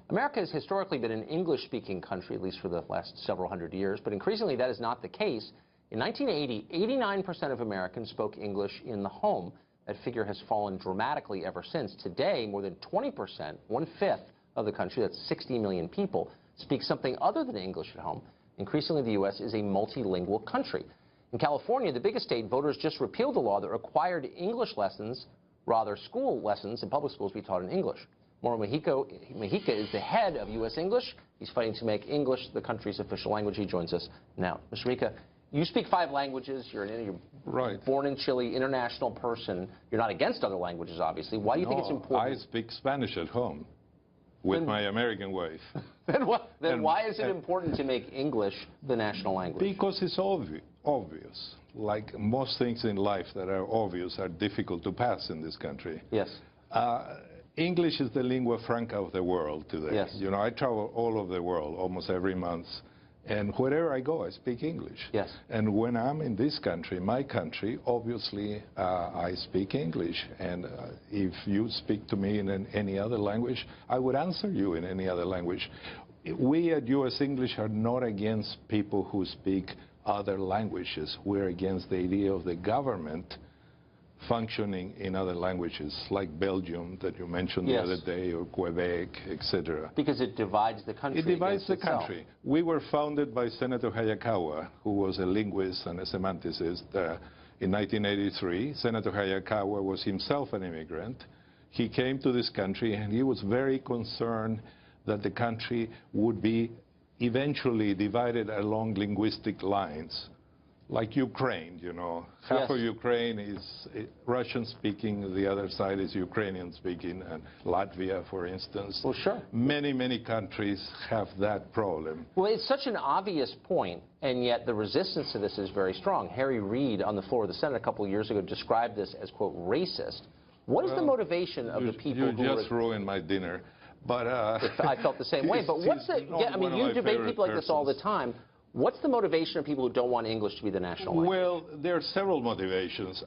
America has historically been an English-speaking country, at least for the last several hundred years, but increasingly that is not the case. In 1980, 89% of Americans spoke English in the home. That figure has fallen dramatically ever since. Today, more than 20%, one-fifth of the country, that's 60 million people, speak something other than English at home. Increasingly, the U.S. is a multilingual country. In California, the biggest state, voters just repealed a law that required English lessons, rather school lessons in public schools, be taught in English. Mauro Mujica is the head of U.S. English. He's fighting to make English the country's official language. He joins us now. Mr. Mujica, you speak 5 languages. You're right. Born in Chile, international person. You're not against other languages, obviously. Why do you think it's important? I speak Spanish at home with my American wife. Then why is it important to make English the national language? Because it's obvious. Like most things in life that are obvious are difficult to pass in this country. Yes. English is the lingua franca of the world today. Yes. You know, I travel all over the world almost every month, and wherever I go, I speak English. Yes. And when I'm in this country, my country, obviously, I speak English. And if you speak to me in any other language, I would answer you in any other language. We at U.S. English are not against people who speak other languages. We're against the idea of the government functioning in other languages, like Belgium that you mentioned the other day, or Quebec, etc. Because it divides the country. It divides the country. We were founded by Senator Hayakawa, who was a linguist and a semanticist, in 1983. Senator Hayakawa was himself an immigrant. He came to this country, and he was very concerned that the country would be eventually divided along linguistic lines. Like Ukraine, you know. Half of Ukraine is Russian-speaking, the other side is Ukrainian-speaking, and Latvia, for instance. Well, sure. Many, many countries have that problem. Well, it's such an obvious point, and yet the resistance to this is very strong. Harry Reid, on the floor of the Senate a couple of years ago, described this as, quote, racist. What is the motivation of the people who... You just ruined my dinner. But I felt the same way. But what's the... I mean, you debate people like this all the time. What's the motivation of people who don't want English to be the national language? Well, there are several motivations.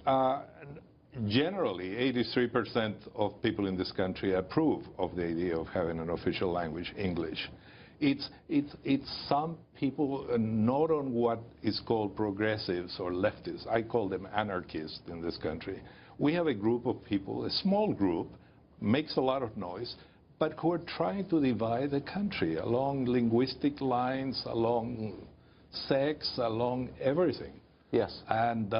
Generally, 83% of people in this country approve of the idea of having an official language, English. It's some people not on what is called progressives or leftists. I call them anarchists in this country. We have a group of people, a small group, makes a lot of noise, but who are trying to divide the country along linguistic lines, along sex, along everything. Yes. And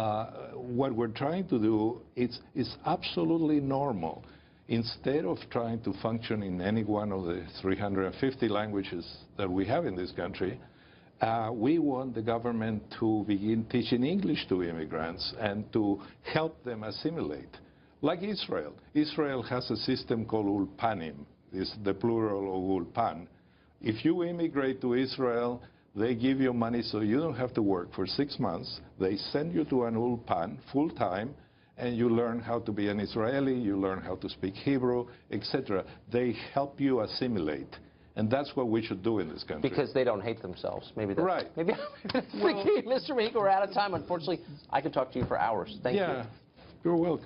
what we're trying to do is absolutely normal. Instead of trying to function in any one of the 350 languages that we have in this country, we want the government to begin teaching English to immigrants and to help them assimilate. Like Israel. Israel has a system called Ulpanim. It's the plural of Ulpan. If you immigrate to Israel, they give you money so you don't have to work for 6 months. They send you to an Ulpan full-time, and you learn how to be an Israeli, you learn how to speak Hebrew, etc. They help you assimilate. And that's what we should do in this country. Because they don't hate themselves. Maybe that's, right. Maybe that's the key. Mr. Mujica, we're out of time. Unfortunately, I could talk to you for hours. Thank you. You're welcome.